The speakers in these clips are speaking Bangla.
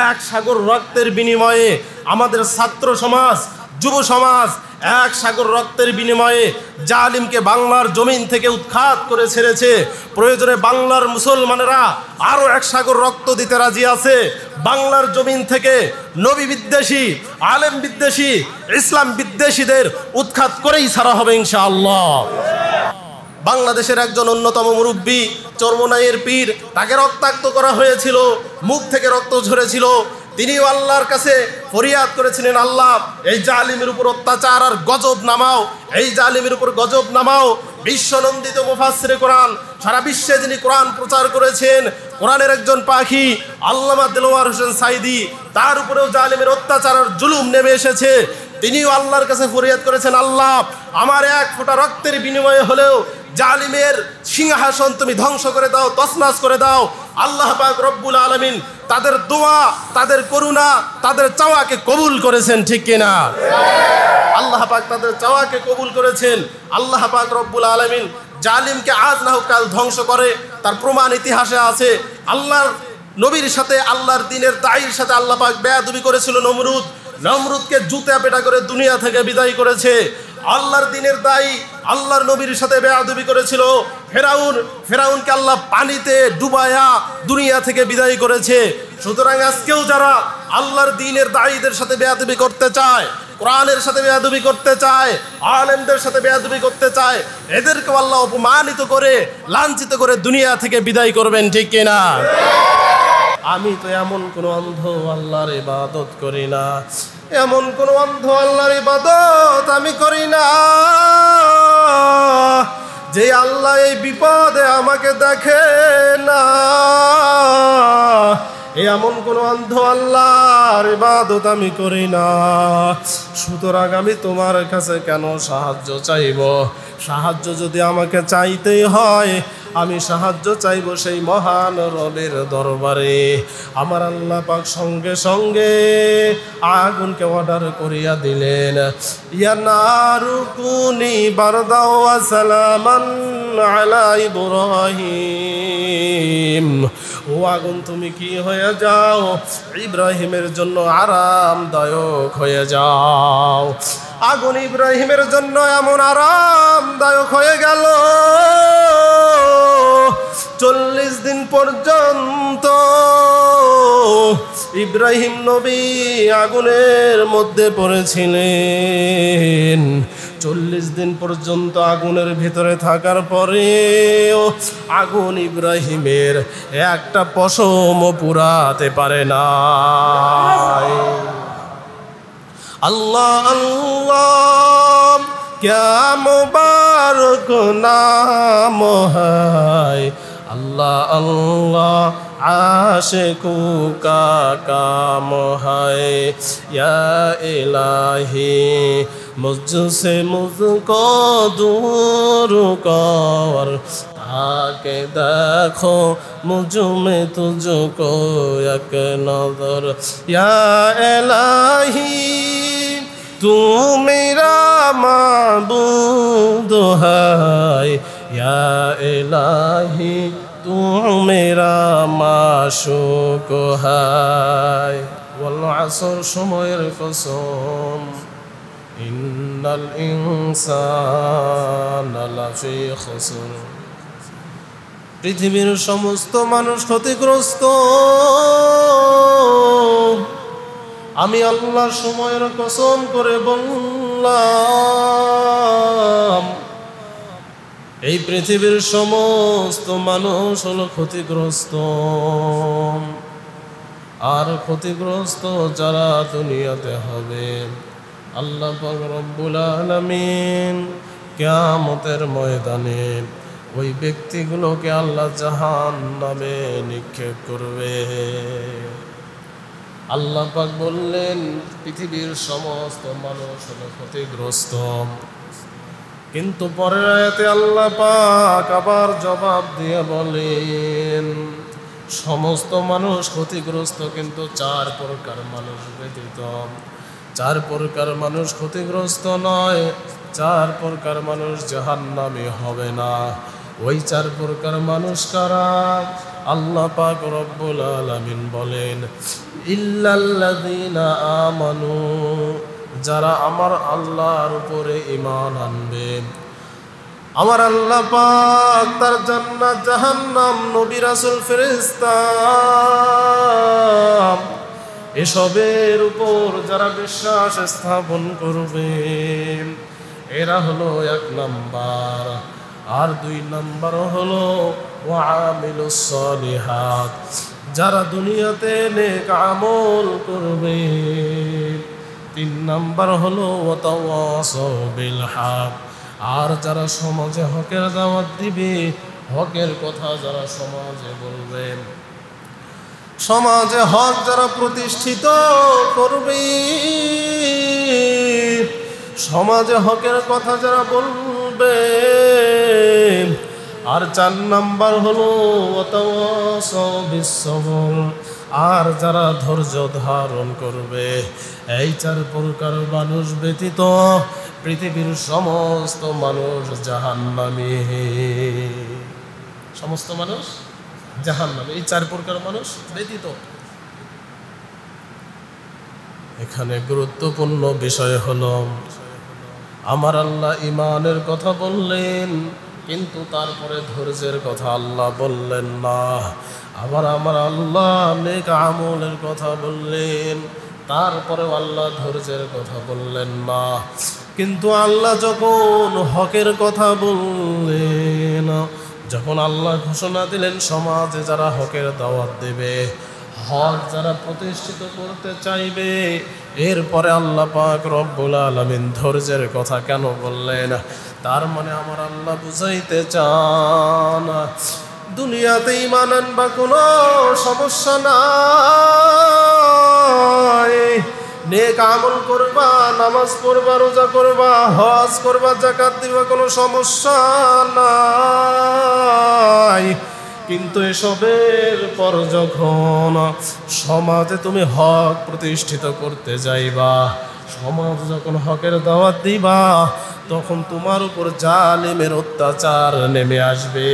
এক সাগর রক্তের বিনিময়ে আমাদের ছাত্র সমাজ, যুব সমাজ এক সাগর রক্তের বিনিময়ে জালিমকে বাংলার জমিন থেকে উৎখাত করে ছেড়েছে। প্রয়োজনে বাংলার মুসলমানেরা আরও এক সাগর রক্ত দিতে রাজি আছে। বাংলার জমিন থেকে নবী বিদ্বেষী, আলেম বিদ্বেষী, ইসলাম বিদ্বেষীদের উৎখাত করেই ছাড়া হবে ইনশাআল্লাহ। বাংলাদেশের একজন অন্যতম মুরব্বী চরমোনাইয়ের পীর, তাকে রক্তাক্ত করা হয়েছিল, মুখ থেকে রক্ত ঝরেছিল। তিনিও আল্লাহর কাছে ফরিয়াদ করেছিলেন, আল্লাহ এই জালিমের উপর অত্যাচার আর গজব নামাও, এই জালিমের উপর গজব নামাও। বিশ্বনন্দিত মুফাসসিরে কোরআন, সারা বিশ্বে যিনি কোরআন প্রচার করেছেন, কোরআনের একজন পাখি আল্লামা দেলোয়ার হোসেন সাইদি, তার উপরেও জালিমের অত্যাচার আর জুলুম নেমে এসেছে। তিনিও আল্লাহর কাছে ফরিয়াদ করেছেন, আল্লাহ আমার এক ফোঁটা রক্তের বিনিময়ে হলেও জালিমের সিংহাসন তুমি ধ্বংস করে দাও, তছনছ করে দাও। আল্লাহ পাক রব্বুল আলামিন তাদের দোয়া, তাদের করুণা, তাদের চাওয়াকে কবুল করেছেন, ঠিক কিনা? আল্লাহ পাক তাদের চাওয়াকে কবুল করেছেন। আল্লাহ পাক রব্বুল আলামিন জালিমকে আজ না হোক কাল ধ্বংস করে, তার প্রমাণ ইতিহাসে আছে। আল্লাহর নবীর সাথে, আল্লাহর দ্বীনের দায়ীর সাথে আল্লাহ পাক বেয়াদবি করেছিল নমরুদ। নমরুদকে জুতা পেটা করে দুনিয়া থেকে বিদায় করেছে। আল্লাহর দ্বীনের দায়ী আল্লাহর নবীর সাথে বেয়াদবি করেছিল ফেরাউনকে আল্লাহ পানিতে ডুবায়া দুনিয়া থেকে বিদায় করেছে। সুতরাং আজকেও যারা আল্লাহর দ্বীনের দায়ীদের সাথে বেয়াদবি করতে চায়, কোরআনের সাথে বেয়াদবি করতে চায়, আলেমদের সাথে বেয়াদবি করতে চায়, এদেরকে আল্লাহ অপমানিত করে, লাঞ্ছিত করে দুনিয়া থেকে বিদায় করবেন, ঠিক কিনা? আমি তো এমন কোন অন্ধ আল্লাহর ইবাদত করি না, এমন কোন অন্ধ আল্লাহর ইবাদত আমি করি না যে আল্লাহ এই বিপদে আমাকে দেখে না। এমন কোন অন্ধ আল্লাহর ইবাদত আমি করি না। সুতরাং আমি তোমার কাছে কেন সাহায্য চাইব? সাহায্য যদি আমাকে চাইতেই হয়, আমি সাহায্য চাইব সেই মহান রবের দরবারে। আমার আল্লাহ পাক সঙ্গে সঙ্গে আগুনকে অর্ডার করিয়া দিলেন, ইয়া নারু কুনি বারদাও ওয়া সালামান আলা ইব্রাহিম। ও আগুন তুমি কি হয়ে যাও? ইব্রাহিমের জন্য আরামদায়ক হয়ে যাও। আগুন ইব্রাহিমের জন্য এমন আরামদায়ক হয়ে গেল, 40 দিন পর্যন্ত ইব্রাহিম নবী আগুনের মধ্যে পড়েছিলেন। 40 দিন পর্যন্ত আগুনের ভিতরে থাকার পরেও আগুন ইব্রাহিমের একটা পশমও পুরাতে পারে না। আল্লাহ আল্লাহ ক্যা মুবারক নাম হায়, আল্লাহ আল্লাহ আশিকু কা কাম হায়। ইয়া ইলাহি মুঝসে মুঝকো दूर कर, आके देखो मुझ में तुझको एक नजर। या इलाही तू मेरा माबूद है, या इलाही तू मेरा माशूक है। वल असर সময়ের কসম, ইন্নাল ইনসানা লাফি খুসর। পৃথিবীর সমস্ত মানুষ ক্ষতিগ্রস্ত। আমি আল্লাহ সময়ের কসম করে বললাম, এই পৃথিবীর সমস্ত মানুষ হলো ক্ষতিগ্রস্ত। আর ক্ষতিগ্রস্ত যারা দুনিয়াতে হবে, আল্লাহ পাক রব্বুল আলামিন কিয়ামতের ময়দানে ওই ব্যক্তিগুলোকে আল্লাহ জাহান্নামে নিক্ষেপ করবে। আল্লাহ পাক বললেন পৃথিবীর সমস্ত মানুষ হলো ক্ষতিগ্রস্ত, কিন্তু পরের আয়াতে আল্লাহ পাক আবার জবাব দিয়ে বলেন সমস্ত মানুষ ক্ষতিগ্রস্ত, কিন্তু 4 প্রকার মানুষ ব্যতীত। 4 প্রকার মানুষ ক্ষতিগ্রস্ত নয়, 4 প্রকার মানুষ জাহান্নামে হবে না। ওই চার প্রকার মানুষ কারা? আল্লাহ পাক রব্বুল আলামিন বলেন, ইল্লাল্লাযীনা আমানু, যারা আমার আল্লাহর উপরে ঈমান আনবে। আমার আল্লাহ পাক তার জান্নাত, জাহান্নাম, নবী, রাসূল, ফেরেশতা এসবের উপর যারা বিশ্বাস স্থাপন করবে, এরা হলো 1 নাম্বার। আর 2 নাম্বার হলো ওয়ামিলুস সলিহাত, যারা দুনিয়াতে নেক আমল করবে। 3 নাম্বার হলো ওয়াতাওয়াসাউ বিল হক, আর যারা সমাজে হকের দাওয়াত দিবে, হকের কথা যারা সমাজে বলবে, সমাজে হক যারা প্রতিষ্ঠিত করবে, সমাজে হকের কথা যারা বলবে। আর 4 নাম্বার হলো ওয়াতাওয়াসাউ বিস সবর, আর যারা ধৈর্য ধারণ করবে। এই 4 প্রকার মানুষ ব্যতীত পৃথিবীর সমস্ত মানুষ জাহান্নামী, সমস্ত মানুষ জাহান্নামী, এই 4 প্রকার মানুষ ব্যতীত। এখানে গুরুত্বপূর্ণ বিষয় হলো, আমার আল্লাহ ঈমানের কথা বললেন, কিন্তু তারপরে ধৈর্যের কথা আল্লাহ বললেন না। আবার আমার আল্লাহ নেক আমলের কথা বললেন, তারপরেও আল্লাহ ধৈর্যের কথা বললেন না। কিন্তু আল্লাহ যখন হকের কথা বললেন, যখন আল্লাহ ঘোষণা দিলেন সমাজে যারা হকের দাওয়াত দেবে, হক যারা প্রতিষ্ঠিত করতে চাইবে, এরপরে আল্লাহ পাক রব্বুল আলামিন ধৈর্যের কথা কেন বললেন? তার মানে আমার আল্লাহ বুঝাইতে চান, দুনিয়াতে ঈমান আনবা কোনো সমস্যা নাই, নেক আমল করবা, নামাজ পড়বা, রোজা করবা, হজ করবা, যাকাত দিবা, কোনো সমস্যা নাই। কিন্তু এসবের পর যখন সমাজে তুমি হক প্রতিষ্ঠিত করতে যাইবা, সমাজ যখন হকের দাওয়াত দিবা, তখন তোমার উপর জালিমের অত্যাচার নেমে আসবে,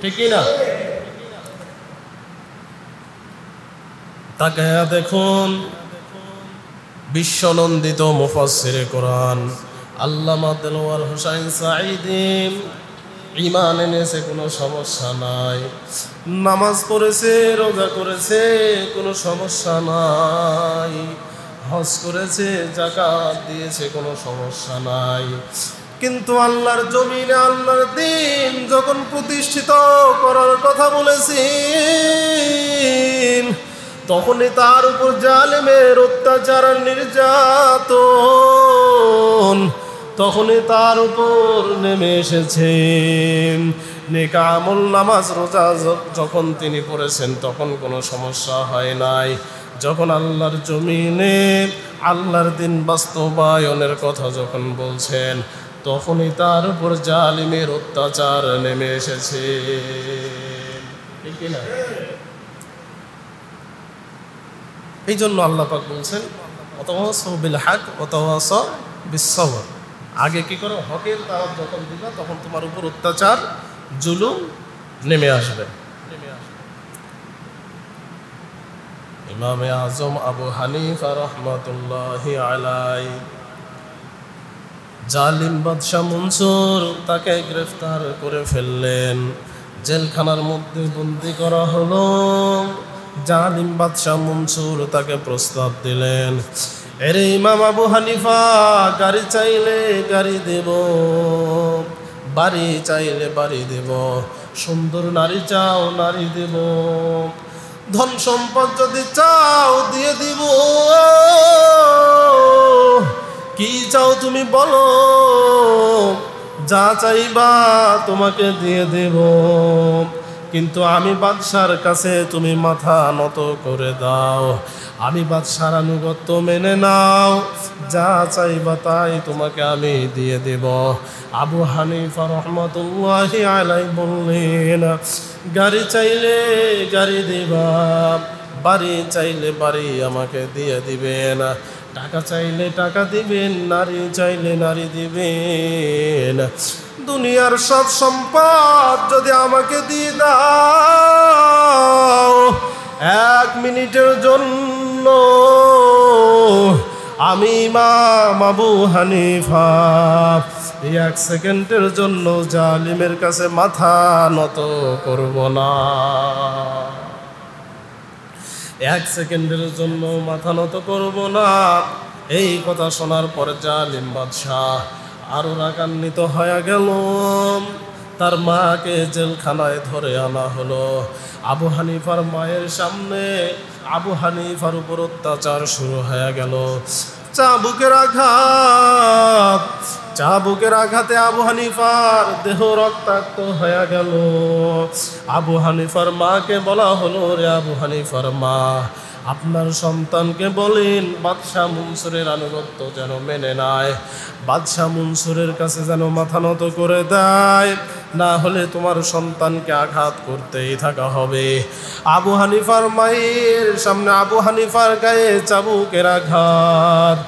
ঠিক না? তাকায়া দেখুন, বিশ্বনন্দিত মুফাসসিরে কোরআন আল্লামা দেলোয়ার হোসাইন সাঈদী ঈমান এনেছে, কোনো সমস্যা নাই, নামাজ পড়েছে, রোজা করেছে, কোনো সমস্যা নাই, হজ করেছে, যাকাত দিয়েছে, কোনো সমস্যা নাই। কিন্তু আল্লাহর জমিনে আল্লাহর দ্বীন যখন প্রতিষ্ঠিত করার কথা বলেছেন, তখনই তার উপর জালেমের অত্যাচার, নির্যাতন, তখনই তার উপর নেমে এসেছে। নেক আমল, নামাজ, রোজা যখন তিনি পড়েছেন, তখন কোনো সমস্যা হয় নাই। যখন আল্লাহর জমিনে আল্লাহর দ্বীন বাস্তবায়নের কথা যখন বলছেন, তখনই তার উপর জালিমের অত্যাচার নেমে এসেছে, ঠিক না? এই জন্য আল্লাহ পাক বলছেন, ওয়াতাওয়াসাউ বিল হক ওয়াতাওয়াসাউ বিস সবর। আগে কি করো? হকের দাওয়াত যখন দিবা, তখন তোমার উপর অত্যাচার, জুলুম নেমে আসবে। ইমামে আজম আবু হানিফা রাহমাতুল্লাহি আলাইহি, জালিম বাদশাহ মনসুর তাকে গ্রেফতার করে ফেললেন, জেলখানার মধ্যে বন্দী করা হলো। জালিম বাদশাহ মনসুর তাকে প্রস্তাব দিলেন, এরে ইমাম আবু হানিফা, গাড়ি চাইলে গাড়ি দেব, বাড়ি চাইলে বাড়ি দেব, সুন্দর নারী চাও নারী দেব, ধন সম্পদ যদি চাও দিয়ে দিব, কি চাও তুমি বলো, যা চাইবা তোমাকে দিয়ে দেব। কিন্তু আমি বাদশার কাছে তুমি মাথা নত করে দাও, আমি বাদশার আনুগত্য মেনে নাও, যা চাইবা তাই তোমাকে আমি দিয়ে দেব। আবু হানিফা রহমাতুল্লাহি আলাইহি বললেন, গাড়ি চাইলে গাড়ি দিবা, বাড়ি চাইলে বাড়ি আমাকে দিয়ে দিবেন, টাকা চাইলে টাকা দিবেন, নারী চাইলে নারী দিবেন। দুনিয়ার সব সম্পদ যদি আমাকে দিয়ে দাও, 1 মিনিটের জন্য আমি ইমাম আবু হানিফা 1 সেকেন্ডের জন্য জালিমের কাছে মাথা নত করব না। 1 সেকেন্ডের জন্য মাথা নত করব না। এই কথা শোনার পর জালিম বাদশাহ আরো রাগান্বিত হয়ে গেল। তার মাকে জেলখানায় ধরে আনা হলো। আবু হানিফার মায়ের সামনে আবু হানিফার উপর অত্যাচার শুরু হয়ে গেল। চাবুকের আঘাতে আবু হানিফার দেহ রক্তাক্ত হয়ে গেল। আবু হানিফার মাকে বলা হলো, রে আবু হানিফার মা, আপনার সন্তানকে বলেন বাদশাহ মনসুরের আনুগত্য যেন মেনে নেয়, বাদশাহ মনসুরের কাছে যেন মাথা নত করে দেয়, না হলে তোমার সন্তানকে আঘাত করতেই থাকা হবে। আবু হানিফার মায়ের সামনে আবু হানিফার গায়ে চাবুকের আঘাত,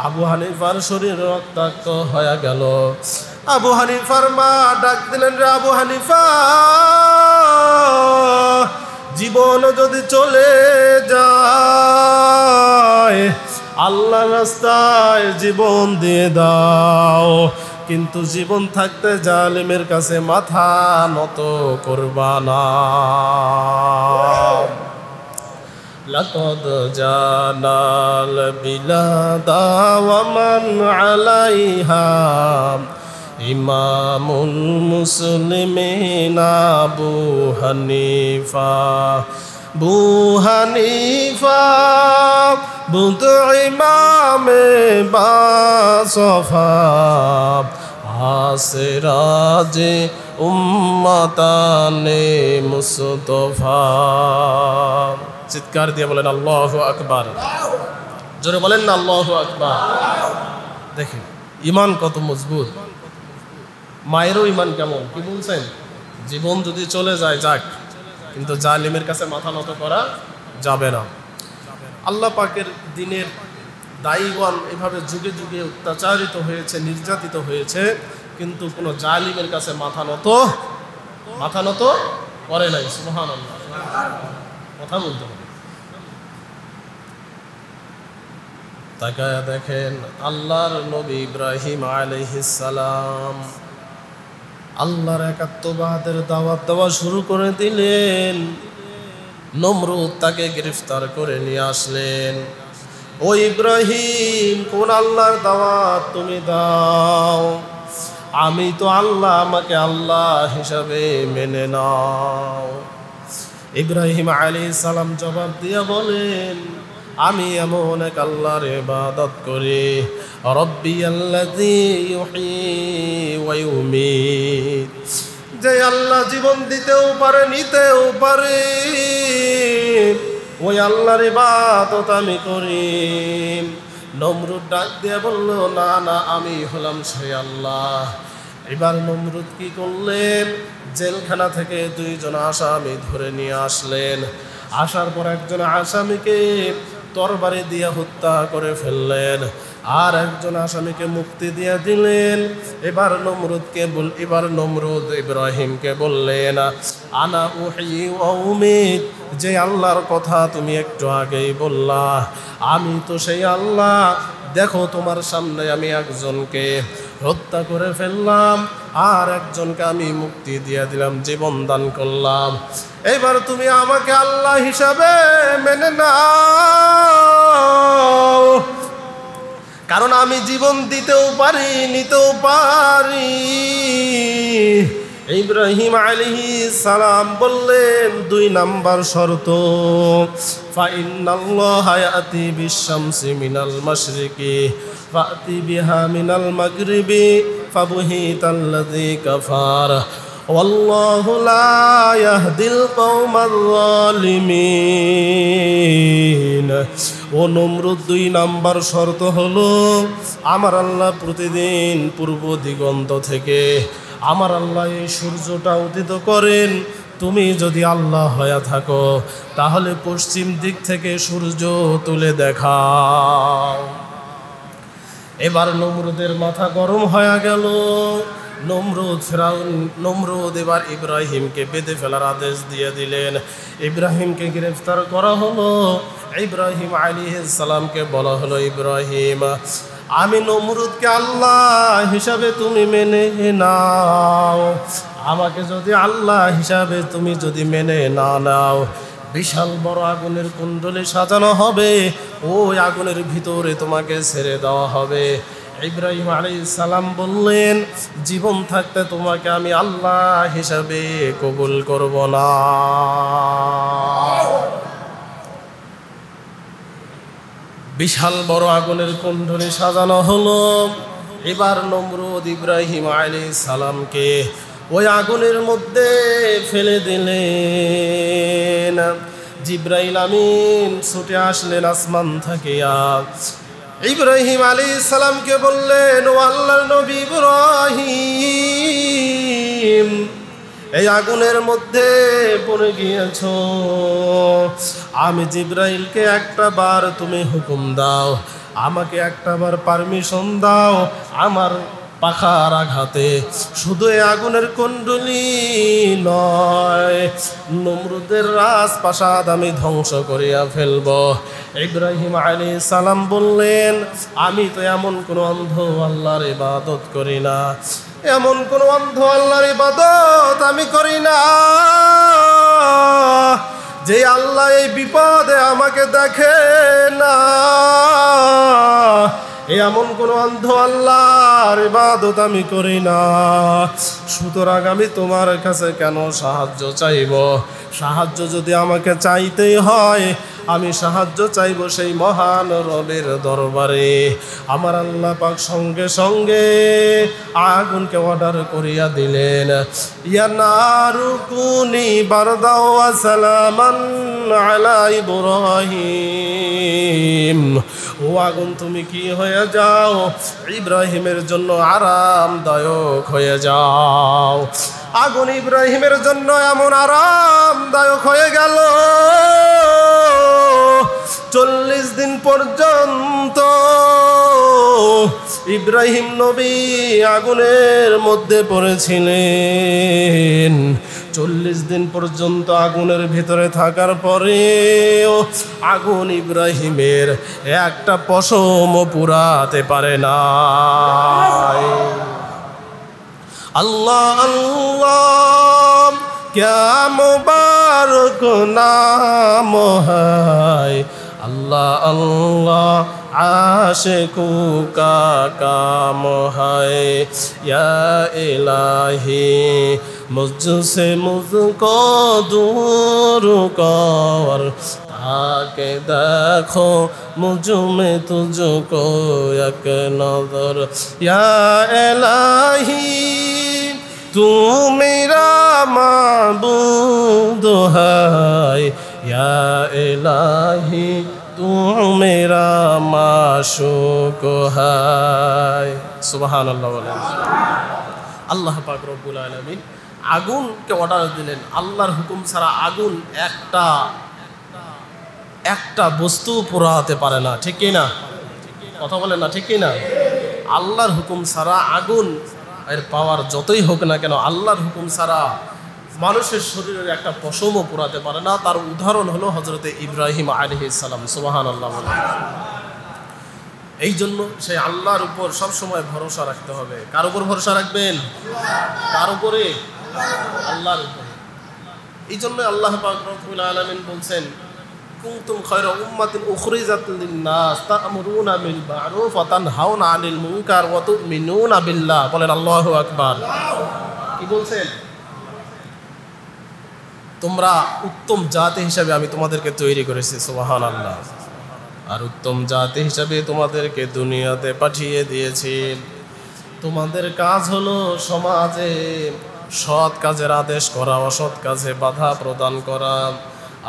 আবু হানিফার শরীর রক্তাক্ত হয়ে গেল। আবু হানিফার মা ডাক দিলেন, রে আবু হানিফা, জীবন যদি চলে যায় আল্লাহর রাস্তায় জীবন দিয়ে দাও, কিন্তু জীবন থাকতে জালিমের কাছে মাথা নত করবা না। লাকাদ জানাল বিলাদা ওয়া মান আলাইহা ইমামুল মুসলিমিন আবু হানিফা। বুধ ইমামে বাসফা আসরাজে উম্মতানে মুস্তফা। চিৎকার দিয়ে বলেন আল্লাহু আকবার। জোরে বলেন না আল্লাহু আকবার। দেখেন ইমান কত মজবুত, মায়েরও ইমান কেমন, কি বলছেন? জীবন যদি চলে যায় যাক, কিন্তু জালিমের কাছে মাথা নত করা যাবে না। আল্লাহ পাকের দিনের দায়ীগণ এভাবে যুগে যুগে অত্যাচারিত হয়েছে, নির্যাতিত হয়েছে, কিন্তু কোনো জালিমের কাছে মাথা নত করে নাই। সুবহানাল্লাহ, কথা বলতে হবে। তাকায়া দেখেন আল্লাহর নবী ইব্রাহিম আলাইহিস সালাম আল্লাহর একাত্মবাদের দাওয়াত দেওয়া শুরু করে দিলেন। নমরুদ তাকে গ্রেফতার করে নিয়ে আসলেন। ও ইব্রাহিম, কোন আল্লাহর দাওয়াত তুমি দাও? আমি তো আল্লাহ, আমাকে আল্লাহ হিসাবে মেনে নাও। ইব্রাহিম আলাইহিস সালাম জবাব দিয়ে বলেন, আমি এমন এক আল্লাহর ইবাদত করি, রব্বিয়াল্লাযী ইউহয়ী ওয়া ইউমীত, যে আল্লাহ জীবন দিতেও পারে নিতেও পারে, ওই আল্লাহর ইবাদত আমি করি। নমরুদ ডাক দিয়ে বলল, না না, আমি হলাম সেই আল্লাহ। এবার নমরুদ কি করলেন? জেলখানা থেকে 2 জন আসামি ধরে নিয়ে আসলেন। আসার পর একজন আসামিকে তরবারি দিয়ে হত্যা করে ফেললেন, আর একজন আসামিকে মুক্তি দিয়ে দিলেন। এবার নমরুদ ইব্রাহিমকে বললেন, আনা উহয়ী ওয়া উমীত, যে আল্লাহর কথা তুমি একটু আগেই বললা, আমি তো সেই আল্লাহ। দেখো তোমার সামনে আমি একজনকে হত্যা করে ফেললাম, আর একজনকে আমি মুক্তি দিয়ে দিলাম, জীবন দান করলাম। এবার তুমি আমাকে আল্লাহ হিসাবে মেনে নাও, কারণ আমি জীবন দিতেও পারি নিতেও পারি। ইব্রাহিম আলাইহিস সালাম বললেন, 2 নাম্বার শর্ত, ফা ইন্নাল্লাহা ইয়াতি বিশ-শামসি মিনাল মাশরিকি ফাতি বিহা মিনাল মাগরিবি ফাবুহিতাল্লাযী কাফার ওয়াল্লাহু লা ইয়াহদিল কওমাল যালিমিন। ও নমরুদ, 2 নাম্বার শর্ত হলো, আমার আল্লাহ প্রতিদিন পূর্ব দিগন্ত থেকে আমার আল্লাহ এই সূর্যটা উদিত করেন। তুমি যদি আল্লাহ হয়ে থাকো তাহলে পশ্চিম দিক থেকে সূর্য তুলে দেখাও। এবার নমরুদের মাথা গরম হয়ে গেল। নমরুদ এবার ইব্রাহিমকে বেঁধে ফেলার আদেশ দিয়ে দিলেন। ইব্রাহিমকে গ্রেফতার করা হলো। ইব্রাহিম আলাইহিস সালামকে বলা হলো, ইব্রাহিম, আমি নমরুদকে আল্লাহ হিসাবে তুমি মেনে নাও, আমাকে যদি আল্লাহ হিসাবে তুমি যদি মেনে না নাও, বিশাল বড় আগুনের কুণ্ডলী সাজানো হবে, ওই আগুনের ভিতরে তোমাকে ছেড়ে দেওয়া হবে। ইব্রাহিম আলাইহিস সালাম বললেন, জীবন থাকতে তোমাকে আমি আল্লাহ হিসাবে কবুল করব না। বিশাল বড় আগুনের কুণ্ডলী সাজানো হলো। এবার নমরুদ ইব্রাহিম আলাইহিস সালামকে ওই আগুনের মধ্যে ফেলে দিলেন। জিবরাইল আমিন ছুটে আসলেন আসমান থেকে। ইব্রাহিম আলাইহিস সালামকে বললেন, ও আল্লাহর নবী ইব্রাহিম, এই আগুনের মধ্যে পড়ে গিয়েছ, আমি জিবরাইলকে একটা বার তুমি হুকুম দাও, আমাকে একটা বার পারমিশন দাও, আমার পাখার আঘাতে শুধু এই আগুনের কুণ্ডলী নয়, নমরুদের রাজপ্রাসাদ আমি ধ্বংস করিয়া ফেলব। ইব্রাহিম আলাইহিস সালাম বললেন, আমি তো এমন কোনো অন্ধ আল্লাহর ইবাদত করি না, এমন কোনো অন্ধ আল্লাহর ইবাদত আমি করি না যে আল্লাহ এই বিপদে আমাকে দেখে না, এমন কোন অন্ধ আল্লাহর ইবাদত আমি করি না। সুতরাং আমি তোমার কাছে কেন সাহায্য চাইব? সাহায্য যদি আমাকে চাইতেই হয়, আমি সাহায্য চাইব সেই মহান রবের দরবারে। আমার আল্লাহ পাক সঙ্গে সঙ্গে আগুনকে অর্ডার করিয়া দিলেন, ইয়া নারু কুনি বারদাও ওয়া সালামান আলা ইব্রাহিম, ও আগুন তুমি কি হয়ে যাও, ইব্রাহিমের জন্য আরামদায়ক হয়ে যাও। আগুন ইব্রাহিমের জন্য এমন আরামদায়ক হয়ে গেল, 40 দিন পর্যন্ত ইব্রাহিম নবী আগুনের মধ্যে পড়েছিলেন। 40 দিন পর্যন্ত আগুনের ভিতরে থাকার পরেও আগুন ইব্রাহিমের একটা পশম পুরাতে পারে না। আল্লাহ আল্লাহ ক্যা মুবারক নাম হায়, আল্লাহ আল্লাহ আশিকু কা কাম হায়, ইয়া ইলাহি মুঝসে মুঝকো दूर कर, आके देखो मुझ में तुझको एक नजर, या इलाही तू मेरा माबूद है, या इलाही तू मेरा माशूक है। सुबहानाल्लाह বলেন। আল্লাহ পাক রব্বুল আলামিন আগুনকে অর্ডার দিলেন। আল্লাহর হুকুম ছাড়া আগুন একটা বস্তু পোড়াতে পারে না, ঠিক কি না? কথা বলেন না, ঠিক কি না? আল্লাহর হুকুম ছাড়া আগুন এর পাওয়ার যতই হোক না কেন, আল্লাহর হুকুম ছাড়া মানুষের শরীরের একটা পশমও পোড়াতে পারে না। তার উদাহরণ হলো হযরতে ইব্রাহিম আলাইহিস সালাম। সুবহানাল্লাহ বলেন। এই জন্য সেই আল্লাহর উপর সবসময় ভরসা রাখতে হবে। কার উপর ভরসা রাখবেন? কার উপরে? আল্লাহর উপরে। এই জন্য আল্লাহ পাক রব্বুল আলামিন বলছেন, কুনতুম খায়রা উম্মাতিন উখরিজাত লিন-নাস তা'মুরুনা বিল মা'রুফ ওয়া তানহাউনা আনিল মুনকার ওয়া তু'মিনুনা বিল্লাহ। বলেন আল্লাহু আকবার। কি বলছেন? তোমরা উত্তম জাতি হিসাবে আমি তোমাদেরকে তৈরি করেছি। সুবহানাল্লাহ। আর উত্তম জাতি হিসাবে তোমাদেরকে দুনিয়াতে পাঠিয়ে দিয়েছি। তোমাদের কাজ হলো সমাজে সৎ কাজের আদেশ করা, অসৎ কাজে বাধা প্রদান করা।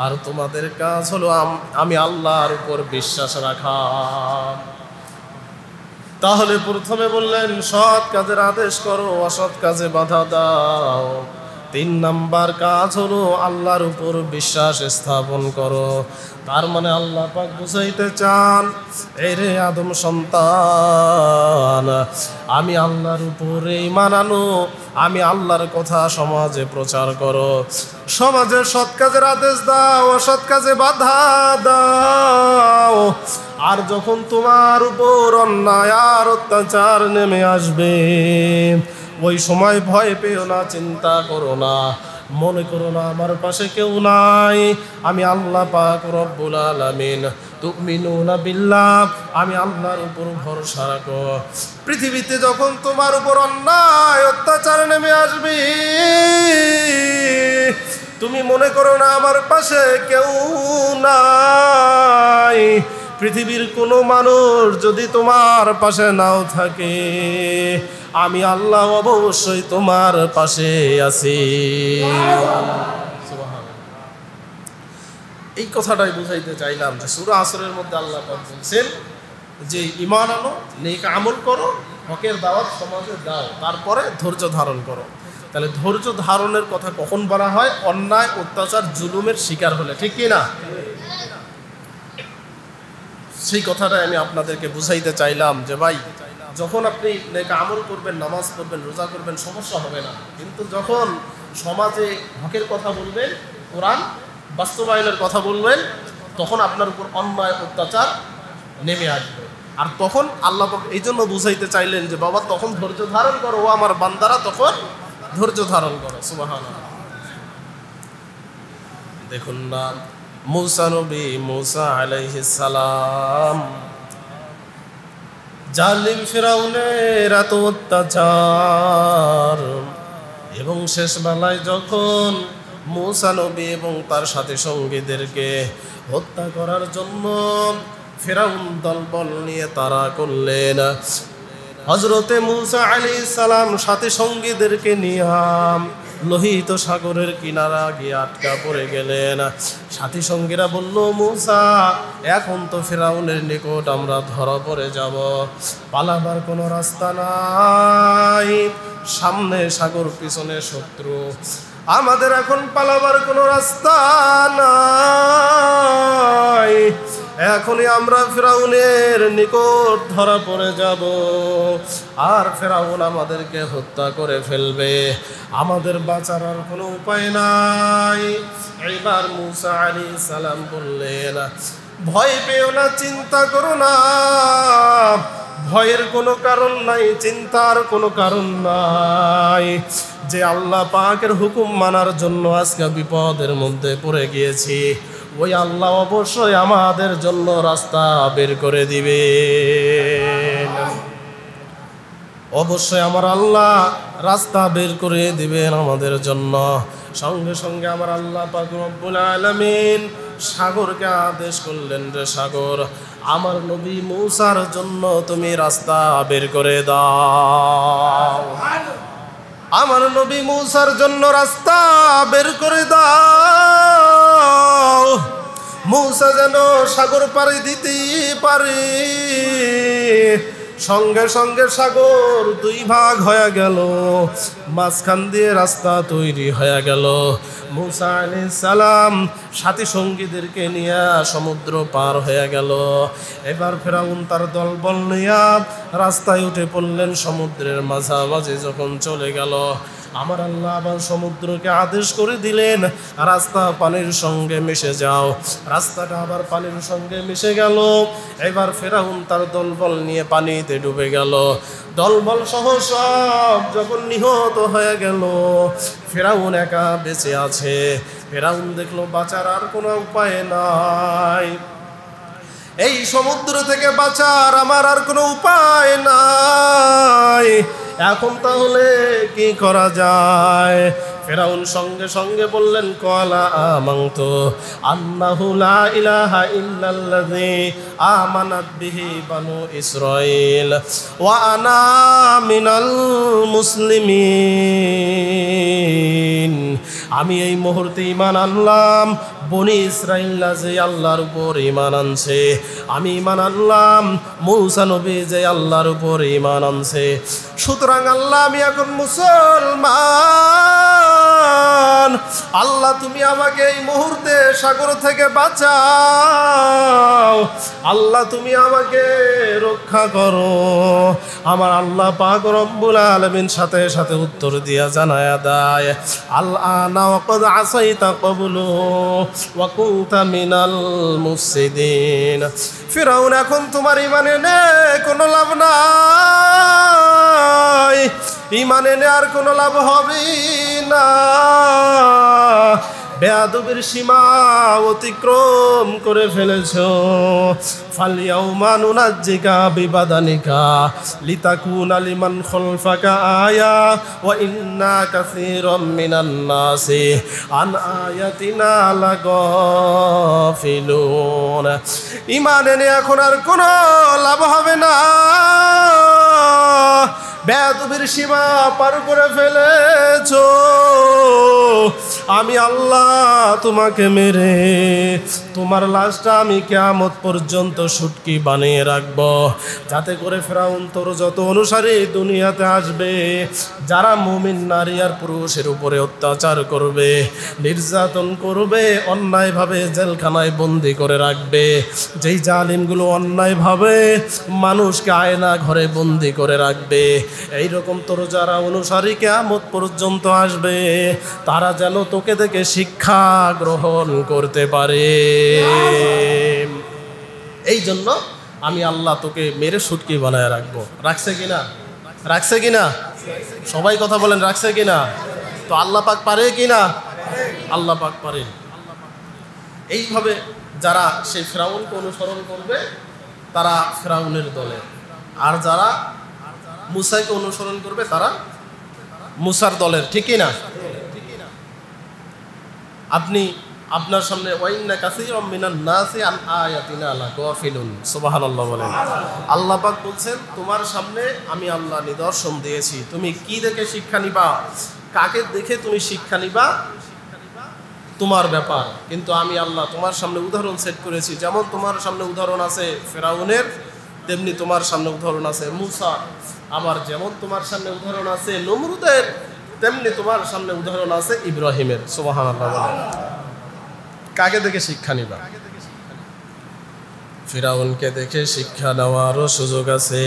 আর তোমাদের কাজ হলো আমি আল্লাহর উপর বিশ্বাস রাখা। তাহলে প্রথমে বললেন সৎ কাজের আদেশ করো, অসৎ কাজে বাধা দাও। 3 নাম্বার কাজ হলো আল্লাহর উপর বিশ্বাস স্থাপন করো। তার মানে আল্লাহ পাক বুঝাইতে চান, এই রে আদম সন্তান, আমি আল্লাহর উপরে ঈমান আনো, আমি আল্লাহর কথা সমাজে প্রচার করো, সমাজে সৎ কাজের আদেশ দাও, অসৎ কাজে বাধা দাও। আর যখন তোমার উপর অন্যায় আর অত্যাচার নেমে আসবে, ওই সময় ভয় পেও না, চিন্তা করো না, মনে করো না আমার পাশে কেউ নাই, আমি আল্লাহ পাক রব্বুল আলামিন। তুমিনুনা বিল্লাহ, আমি আল্লাহর উপর ভরসা রাখো। পৃথিবীতে যখন তোমার উপর অন্যায় অত্যাচার নেমে আসবে, তুমি মনে করো না আমার পাশে কেউ নাই। পৃথিবীর কোনো মানুষ যদি তোমার পাশে নাও থাকে, আমি আল্লাহ অবশ্যই তোমার পাশে আছি। এই কথাটাই বুঝাইতে চাইলাম যে সূরা আসরের মধ্যে আল্লাহ পাক বলছেন যে ঈমান আনো, নেক আমল করো, হকের দাওয়াত সমাজে দাও, তারপরে ধৈর্য ধারণ করো। তাহলে ধৈর্য ধারণের কথা কখন বলা হয়? অন্যায় অত্যাচার জুলুমের শিকার হলে, ঠিক কি না? সেই কথাটাই আমি আপনাদেরকে বুঝাইতে চাইলাম যে ভাই, যখন আপনি নেক আমল করবেন, নামাজ পড়বেন, রোজা করবেন, সমস্যা হবে না। কিন্তু যখন সমাজে হকের কথা বলবেন, কোরআন বাস্তবায়নের কথা বলবেন, তখন আপনার উপর অন্যায় অত্যাচার নেমে আসবে। আর তখন আল্লাহ এই জন্য বুঝাইতে চাইলেন যে বাবা, তখন ধৈর্য ধারণ করো, ও আমার বান্দারা, তখন ধৈর্য ধারণ করো। সুবহানাল্লাহ। দেখুন না, মুসা নবী, মুসা আলাইহিস সালাম, জালিম ফিরাউনের এত অত্যাচার, এবং শেষ বেলায় যখন মুসা নবী এবং তার সাথী সঙ্গীদেরকে হত্যা করার জন্য ফিরাউন দলবল নিয়ে তাড়া করলেন, হযরতে মুসা আলাইহিস সালাম সাথী সঙ্গীদেরকে নিয়ে লোহিত সাগরের কিনারা গিয়ে আটকা পড়ে গেলেন। সাথী সঙ্গীরা বলল, মুসা, এখন তো ফিরাউনের নিকট আমরা ধরা পড়ে যাব, পালাবার কোনো রাস্তা নাই, সামনে সাগর, পিছনে শত্রু, আমাদের এখন পালাবার কোনো রাস্তা নাই, এখনই আমরা ফিরাউনের নিকট ধরা পড়ে যাব, আর ফিরাউন আমাদেরকে হত্যা করে ফেলবে, আমাদের বাঁচার আর কোনো উপায় নাই। এবার মুসা আলাইহিস সালাম বললেন, ভয় পেও না, চিন্তা করো না, ভয়ের কোনো কারণ নাই, চিন্তার কোনো কারণ নাই। যে আল্লাহ পাকের হুকুম মানার জন্য আজকে বিপদের মধ্যে পড়ে গিয়েছি, ওই আল্লাহ অবশ্যই আমাদের জন্য রাস্তা বের করে দিবে। অবশ্যই আমার আল্লাহ রাস্তা বের করে দিবেন আমাদের জন্য। সঙ্গে সঙ্গে আমার আল্লাহ পাক রব্বুল আলামিন সাগরকে আদেশ করলেন, রে সাগর, আমার নবী মুসার জন্য তুমি রাস্তা বের করে দাও, আমার নবী মুসার জন্য রাস্তা বের করে দাও, মুসা যেন সাগর পাড়ি দিতে পারে। সঙ্গে সঙ্গে সাগর 2 ভাগ হয়ে গেল, মাঝখান দিয়ে রাস্তা তৈরি হয়ে গেল। মুসা আলাইহিস সালাম সাথী সঙ্গীদেরকে নিয়ে সমুদ্র পার হয়ে গেল। এবার ফিরাউন তার দলবল নিয়ে রাস্তায় উঠে পড়লেন। সমুদ্রের মাঝামাঝি যখন চলে গেল, আমার আল্লাহ আবার সমুদ্রকে আদেশ করে দিলেন, রাস্তা পানির সঙ্গে মিশে যাও। রাস্তাটা আবার পানির সঙ্গে মিশে গেল। এবার ফিরাউন তার দলবল নিয়ে পানিতে ডুবে গেল। দলবল সহ সব যখন নিহত হয়ে গেল, ফিরাউন একা বেঁচে আছে। ফিরাউন দেখলো বাঁচার আর কোনো উপায় নাই, এই সমুদ্র থেকে বাঁচার আমার আর কোনো উপায় নাই, এখন তাহলে কি করা যায়? ফিরাউন সঙ্গে সঙ্গে বললেন, ক্বালা আমানতু আন্নাহু লা ইলাহা ইল্লাল্লাযী আমানাত বিহি বানু ইসরাঈল ওয়া আনা মিনাল মুসলিমিন। আমি এই মুহূর্তে ঈমান আনলাম, বনি ইসরাঈলরা যে আল্লাহর উপর ঈমান আনছে, আমি ঈমান আনলাম মূসা নবী যে আল্লাহর উপর ঈমান আনছে। সুতরাং আল্লাহ, আমি এখন মুসলমান। আল্লাহ তুমি আমাকে এই মুহূর্তে সাগর থেকে বাঁচাও, আল্লাহ তুমি আমাকে রক্ষা করো। আমার আল্লাহ পাক রব্বুল আলামিন সাথে সাথে উত্তর দিয়া জানায়া দেয়, আল-আনা ওয়াকাদ আসাইতা ক্বাবলু ওয়া কুনতা মিনাল মুফসিদিন। ফিরাউন, এখন তোমার ইমানে নে কোনো লাভ নাই, ইমানে নে আর কোনো লাভ হবে না। বেয়াদবির সীমা অতিক্রম করে ফেলেছো। ফালইয়াউমা নুনাজ্জিকা বিবাদানিকা লিতাকুনা লিমান খালফাকা আয়া ওয়া ইন্না কাসীরাম মিনান নাসি আন আয়াতিনা লাগাফিলুন। ঈমান এনে এখন আর কোনো লাভ হবে না, বেয়াদবির সীমা পার করে ফেলেছো। আমি আল্লাহ তোমাকে মেরে তোমার লাশটা আমি কিয়ামত পর্যন্ত শুটকি বানিয়ে রাখবো, যাতে করে ফিরাউন তোর যত অনুসারী দুনিয়াতে আসবে, যারা মুমিন নারী আর পুরুষের উপরে অত্যাচার করবে, নির্যাতন করবে, অন্যায়ভাবে জেলখানায় বন্দি করে রাখবে, যেই জালিমগুলো অন্যায়ভাবে মানুষকে আয়না ঘরে বন্দি করে রাখবে, এইরকম তোর যারা অনুসারী কিয়ামত পর্যন্ত আসবে, তারা যেন তোকে দেখে শিক্ষা গ্রহণ করতে পারে। এই জন্য আমি আল্লাহ তোকে মেরে শুটকি বানায় রাখবো। রাখছে কিনা? রাখছে কিনা? সবাই কথা বলেন, রাখছে কিনা? তো আল্লাহ পাক পারে কিনা? আল্লাহ পাক পারে। এইভাবে যারা সেই ফিরাউনকে অনুসরণ করবে তারা ফিরাউনের দলে, আর যারা মুসাকে অনুসরণ করবে তারা মুসার দলের। ঠিক কিনা? আপনি আপনার সামনে ওয়াইন্না কাসীরাম মিনান নাসি আন আয়াতিনা লাগাফিলুন, সুবহানাল্লাহ বলেন। আল্লাহ পাক বলছেন তোমার সামনে আমি আল্লাহ নিদর্শন দিয়েছি, তুমি কি দেখে শিক্ষা নিবা, কাকে দেখে তুমি শিক্ষা নিবা তোমার ব্যাপার, কিন্তু আমি আল্লাহ তোমার সামনে উদাহরণ সেট করেছি। যেমন তোমার সামনে উদাহরণ আছে ফিরাউনের, তেমনি তোমার সামনে উদাহরণ আছে মুসা। আবার যেমন তোমার সামনে উদাহরণ আছে নমরুদের, তেমনি তোমার সামনে উদাহরণ আছে ইব্রাহিমের। সুবহানাল্লাহ বলেন। কাকে দেখে শিক্ষা নিবা? ফিরাউনকে দেখে শিক্ষা নেওয়ারও সুযোগ আছে,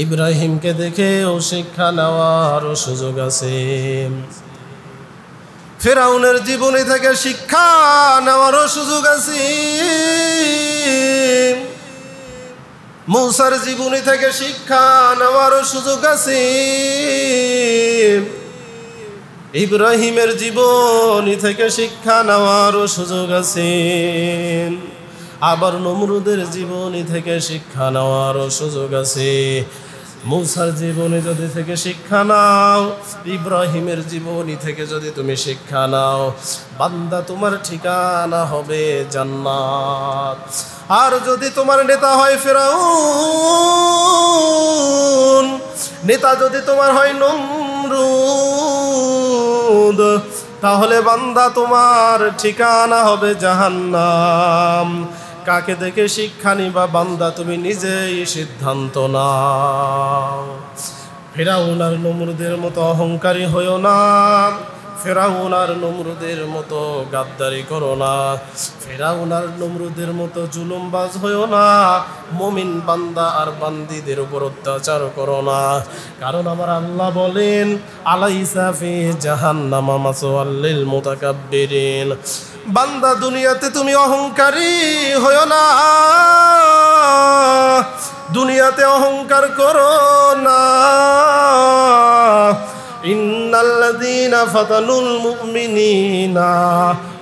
ইব্রাহিমকে দেখেও শিক্ষা নেওয়ারও সুযোগ আছে, ফিরাউনের জীবনী থেকে শিক্ষা নেওয়ারও সুযোগ আছে, মুসার জীবনী থেকে শিক্ষা নেওয়ারও সুযোগ আছে, ইব্রাহিমের জীবনী থেকে শিক্ষা নেওয়ারও সুযোগ আছে, আবার নমরুদের জীবনী থেকে শিক্ষা নেওয়ারও সুযোগ আছে। মুসার জীবনী যদি থেকে শিক্ষা নাও, ইব্রাহিমের জীবনী থেকে যদি তুমি শিক্ষা নাও, বান্দা তোমার ঠিকানা হবে জান্নাত। আর যদি তোমার নেতা হয় ফিরাউন, নেতা যদি তোমার হয় নমরুদ, তাহলে বান্দা তোমার ঠিকানা হবে জাহান্নাম। কাকে দেখে শিক্ষা নিবা বান্দা তুমি নিজেই সিদ্ধান্ত নাও। ফিরাউন আর নমরুদের মতো অহংকারী হইও না, ফিরাউন আর নমরুদের মতো গাদ্দারি করো না, ফিরাউন আর নমরুদের মতো জুলুমবাজ হইও না, মুমিন বান্দা আর বান্দীদের উপর অত্যাচার করো না। কারণ আমার আল্লাহ বলেন, আলাইসা ফি জাহান্নামা মাসওয়াল লিল মুতাকাব্বিরিন। বান্দা দুনিয়াতে তুমি অহংকারী হইও না, দুনিয়াতে অহংকার করো না। ইন্নাল্লাযীনা ফাতানুল মুমিনিনা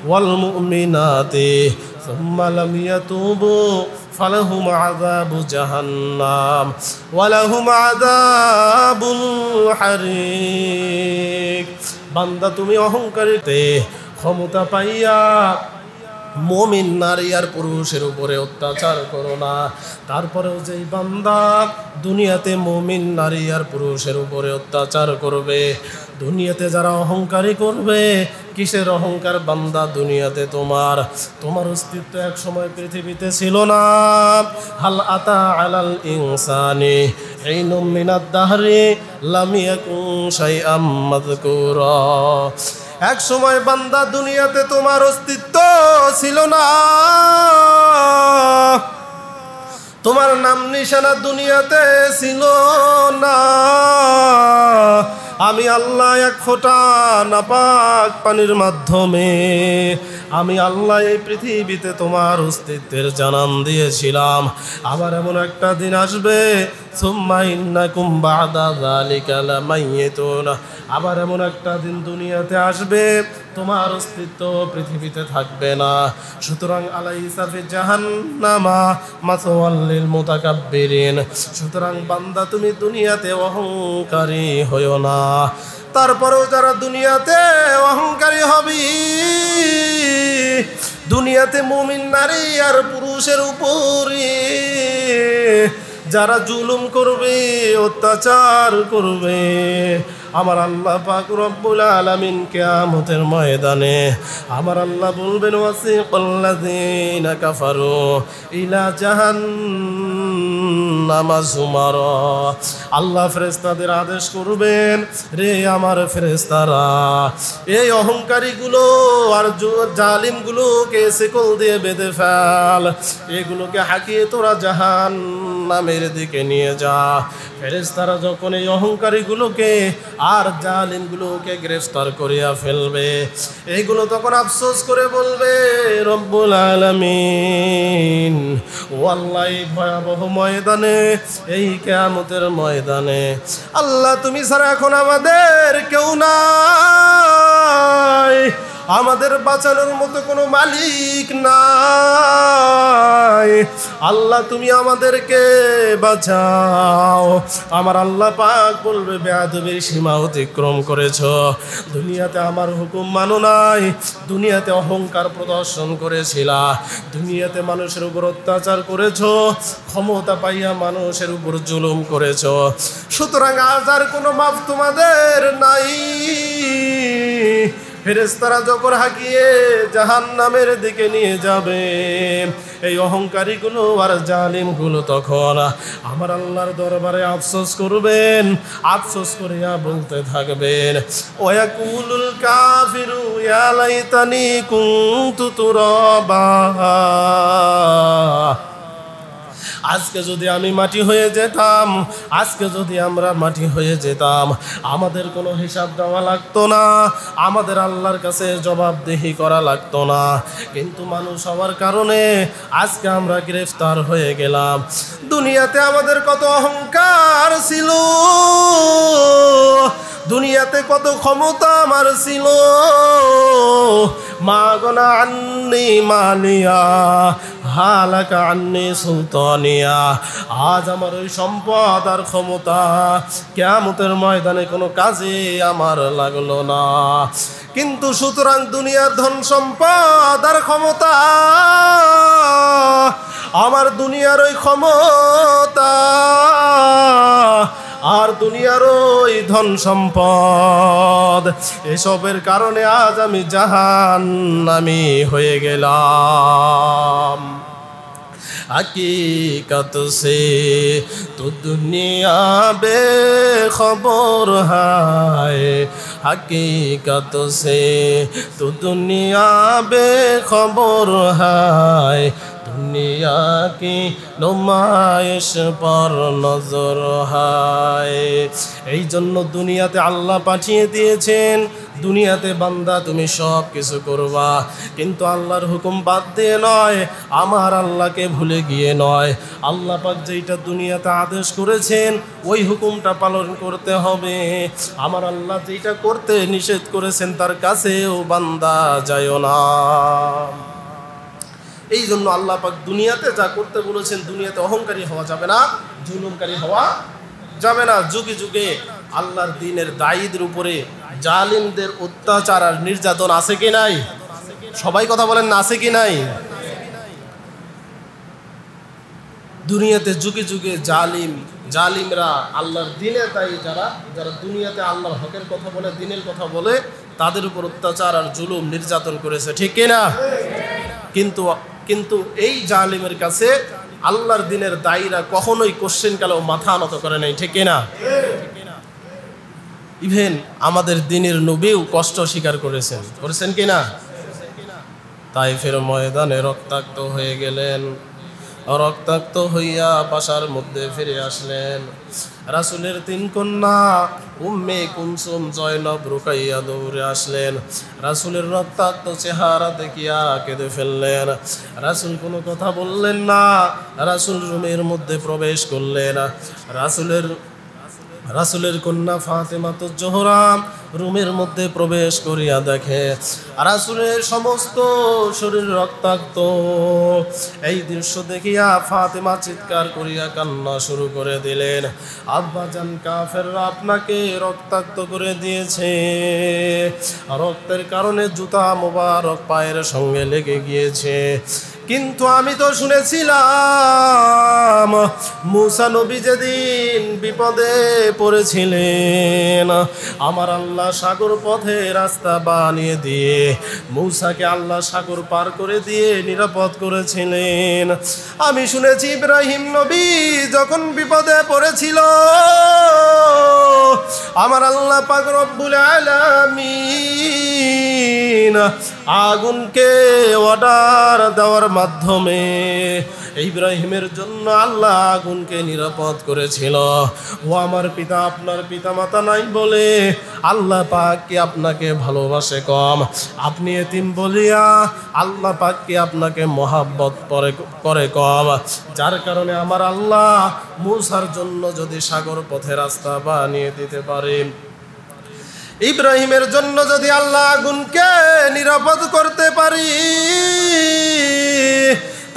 ওয়াল মুমিনাতি সুম্মা লাম ইয়াতুবু ফালাহুম আযাবু জাহান্নাম ওয়া লাহুম আযাবুল হারিক। বান্দা তুমি অহংকারীতে ক্ষমতা পাইয়া মুমিন নারী আর পুরুষের উপরে অত্যাচার করো না। তারপরেও যেই বান্দা দুনিয়াতে মুমিন নারী আর পুরুষের উপরে অত্যাচার করবে, দুনিয়াতে যারা অহংকারী করবে, কিসের অহংকার বান্দা? দুনিয়াতে তোমার অস্তিত্ব এক সময় পৃথিবীতে ছিল না। হাল আতা আলাল ইনসানি হিনুম মিনাদ দাহরি লাম ইয়াকুন শাইআম মাযকুরা। এক সময় বান্দা দুনিয়াতে তোমার অস্তিত্ব ছিল না, তোমার নাম নিশানা দুনিয়াতে ছিল না। আমি আল্লাহ এক ফোঁটা নাপাক পানির মাধ্যমে আমি আল্লাহ এই পৃথিবীতে তোমার অস্তিত্বের জানান দিয়েছিলাম। আবার এমন একটা দিন আসবে সুম্মা ইন্নাকুম বাদা যালিকা লামাইয়িতুন, আবার এমন একটা দিন দুনিয়াতে আসবে তোমার অস্তিত্ব পৃথিবীতে থাকবে না। সুতরাং আলাইসা ফি জাহান্নামা মাসওয়াল লিল মুতাকাব্বিরিন, সুতরাং বান্দা তুমি দুনিয়াতে অহংকারী হইও না। তারপরেও যারা দুনিয়াতে অহংকারী হবে, দুনিয়াতে মুমিন নারী আর পুরুষের উপরে যারা জুলুম করবে, অত্যাচার করবে, আমার আল্লাহ পাক রব্বুল আলামিন কিয়ামতের ময়দানে আমার আল্লাহ বলবেন ওয়াসিকাল্লাযীনা কাফারু ইলা জাহান্নামা যুমারা। আল্লাহ ফেরেশতাদের আদেশ করবেন, রে আমার ফেরেশতারা এই অহংকারীগুলো আর জালিমগুলোকে শিকল দিয়ে বেঁধে ফেল, এগুলোকে হাঁকিয়ে তোরা জাহান্নামের দিকে নিয়ে যা। ফেরেশতারা যখন এই অহংকারীগুলোকে আর জালিমগুলোকে গ্রেফতার করিয়া ফেলবে, এইগুলো তখন আফসোস করে বলবে রব্বুল আলামিন, ও আল্লাহ এই ভয়াবহ ময়দানে, এই কিয়ামতের ময়দানে আল্লাহ তুমি ছাড়া এখন আমাদের কেউ নাই, আমাদের বাঁচানোর মতো কোনো মালিক নাই, আল্লাহ তুমি আমাদেরকে বাঁচাও। আমার আল্লাহ পাক বলবে বেয়াদবির সীমা অতিক্রম করেছো, দুনিয়াতে আমার হুকুম মানো নাই, দুনিয়াতে অহংকার প্রদর্শন করেছিলা, দুনিয়াতে মানুষের উপর অত্যাচার করেছো, ক্ষমতা পাইয়া মানুষের উপর জুলুম করেছো, সুতরাং আজ আর কোনো মাফ তোমাদের নাই। ফেরেশতারা যখন হাঁকিয়ে জাহান্নামের দিকে নিয়ে যাবে, এই অহংকারীগুলো আর জালিমগুলো তখন আমার আল্লাহর দরবারে আফসোস করবেন, আফসোস করিয়া বলতে থাকবেন ওয়াকুলুল কাফিরু ইয়া লাইতানি কুনতু তুরাবা, আজকে যদি আমি মাটি হয়ে যেতাম, আজকে যদি আমরা মাটি হয়ে যেতাম, আমাদের কোনো হিসাব দেওয়া লাগতো না, আমাদের আল্লাহর কাছে জবাবদিহি করা লাগতো না, কিন্তু মানুষ হওয়ার কারণে আজকে আমরা গ্রেফতার হয়ে গেলাম। দুনিয়াতে আমাদের কত অহংকার ছিল, দুনিয়াতে কত ক্ষমতা আমার ছিল, মা গনা আন্নি মালিয়া হালাকা আন্নি সুলতানিয়া, আজ আমার ওই সম্পদ আর ক্ষমতা কিয়ামতের ময়দানে কোনো কাজে আমার লাগলো না। কিন্তু সুতরাং দুনিয়ার ধন সম্পদ আর ক্ষমতা, আমার দুনিয়ার ওই ক্ষমতা আর দুনিয়ার ওই ধন সম্পদ, এসবের কারণে আজ আমি জাহান্নামী হয়ে গেলাম। हकीकत से तो दुनिया बेखबर है, हकीकत से तो दुनिया बेखबर है, दुनिया की नुमाइश पर नजर है। এই জন্য দুনিয়াতে আল্লাহ পাঠিয়ে দিয়েছেন, দুনিয়াতে বান্দা তুমি সব কিছু করবা, কিন্তু আল্লাহর হুকুম বাদ দিয়ে নয়, আমার আল্লাহকে ভুলে গিয়ে নয়। আল্লাহ পাক যেটা দুনিয়াতে আদেশ করেছেন ওই হুকুমটা পালন করতে হবে। আমার আল্লাহ যেটা করতে নিষেধ করেছেন তার কাছেও বান্দা যায় না। এই জন্য আল্লাহ পাক দুনিয়াতে যা করতে বলেছেন, দুনিয়াতে অহংকারী হওয়া যাবে না, জুলুমকারী হওয়া যাবে না। যুগে যুগে আল্লাহর দ্বীনের দায়ীদের উপরে জালিমদের অত্যাচার আর নির্যাতন আছে কি নাই? সবাই কথা বলেন না, আছে কি নাই? দুনিয়াতে যুগে যুগে জালিমরা আল্লাহর দ্বীনের দায়ী যারা দুনিয়াতে আল্লাহর হকের কথা বলে, দ্বীনের কথা বলে, তাদের উপর অত্যাচার আর জুলুম নির্যাতন করেছে, ঠিক কিনা? কিন্তু এই জালিমের কাছে আল্লাহর দিনের দায়ীরা কখনোই কোশ্চেন কালেও মাথা নত করে নাই, ঠিক না? ইভেন আমাদের দিনের নবীও কষ্ট স্বীকার করেছেন কিনা? তাইফের ময়দানে রক্তাক্ত হয়ে গেলেন, রক্তাক্ত হইয়া বাসার মধ্যে ফিরে আসলেন। রাসূলের 3 কন্যা উম্মে কুলসুম, জয়নব, রুকাইয়া দৌড়ে আসলেন। রাসূলের রক্তাক্ত চেহারা দেখিয়া কেঁদে ফেললেন। রাসূল কোনো কথা বললেন না। রাসূল রুমের মধ্যে প্রবেশ করলেন। রাসূলের কন্যা ফাতেমাতুজ জোহরা রুমের মধ্যে প্রবেশ করিয়া দেখে রাসূলের সমস্ত শরীর রক্তাক্ত। এই দৃশ্য দেখিয়া ফাতেমা চিৎকার করিয়া কান্না শুরু করে দিলেন, আব্বাজান, কাফেররা আপনাকে রক্তাক্ত করে দিয়েছে। রক্তের কারণে জুতা মোবারক পায়ের সঙ্গে লেগে গিয়েছে। কিন্তু আমি তো শুনেছিলাম মুসা নবী যেদিন বিপদে পড়েছিলেন, আমার আল্লাহ সাগর পথে রাস্তা বানিয়ে দিয়ে মুসাকে আল্লাহ সাগর পার করে দিয়ে নিরাপদ করেছিলেন। আমি শুনেছি ইব্রাহিম নবী যখন বিপদে পড়েছিল, আমার আল্লাহ পাক রব্বুল আলামিন আগুনকে অর্ডার দেওয়ার মাধ্যমে ইব্রাহিমের জন্য আল্লাহ আগুনকে নিরাপদ করেছিল। ও আমার পিতা, আপনার পিতা মাতা নাই বলে আল্লাহ পাক কি আপনাকে ভালোবাসে কম? আপনি এতিম বলিয়া আল্লাহ পাক কি আপনাকে মহাব্বত করে কম? যার কারণে আমার আল্লাহ মুসার জন্য যদি সাগর পথে রাস্তা বানিয়ে দিতে পারে, ইব্রাহিমের জন্য যদি আল্লাহ আগুনকে নিরাপদ করতে পারি,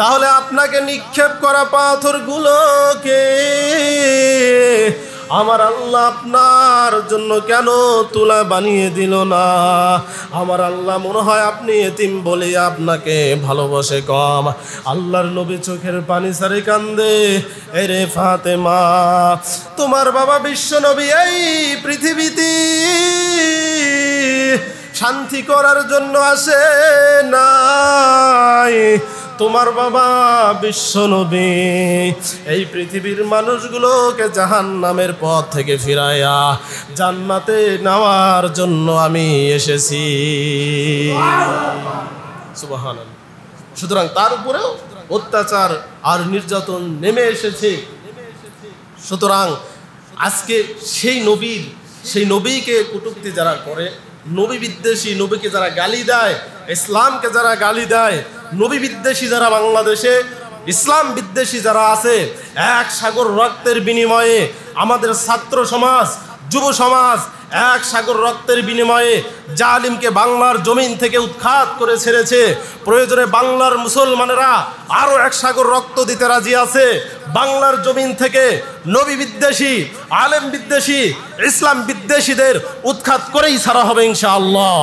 তাহলে আপনাকে নিক্ষেপ করা পাথরগুলোকে আমার আল্লাহ আপনার জন্য কেন তুলা বানিয়ে দিল না? আমার আল্লাহ মনে হয় আপনি এতিম বলে আপনাকে ভালোবাসে কম। আল্লাহর নবী চোখের পানি সারে কান্দে, এরে ফাতেমা, তোমার বাবা বিশ্ব নবী এই পৃথিবীতে শান্তি করার জন্য আসে নাই, তোমার বাবা বিশ্ব নবী এই পৃথিবীর মানুষগুলোকে জাহান্নামের পথ থেকে ফিরাইয়া জান্নাতে নেওয়ার জন্য আমি এসেছি। সুবহানাল্লাহ। সুতরাং তার উপরেও অত্যাচার আর নির্যাতন নেমে এসেছে। সুতরাং আজকে সেই নবীকে কটূক্তি যারা করে, নবী বিদ্বেষী, নবীকে যারা গালি দেয়, ইসলামকে যারা গালি দেয়, নবী বিদ্বেষী যারা বাংলাদেশে, ইসলাম বিদ্বেষী যারা আছে, এক সাগর রক্তের বিনিময়ে আমাদের ছাত্র সমাজ, যুব সমাজ এক সাগর রক্তের বিনিময়ে জালিমকে বাংলার জমিন থেকে উৎখাত করে ছেড়েছে। প্রয়োজনে বাংলার মুসলমানেরা আরও এক সাগর রক্ত দিতে রাজি আছে। বাংলার জমিন থেকে নবী বিদ্বেষী, আলেম বিদ্বেষী, ইসলাম বিদ্বেষীদের উৎখাত করেই ছাড়া হবে ইনশাআল্লাহ।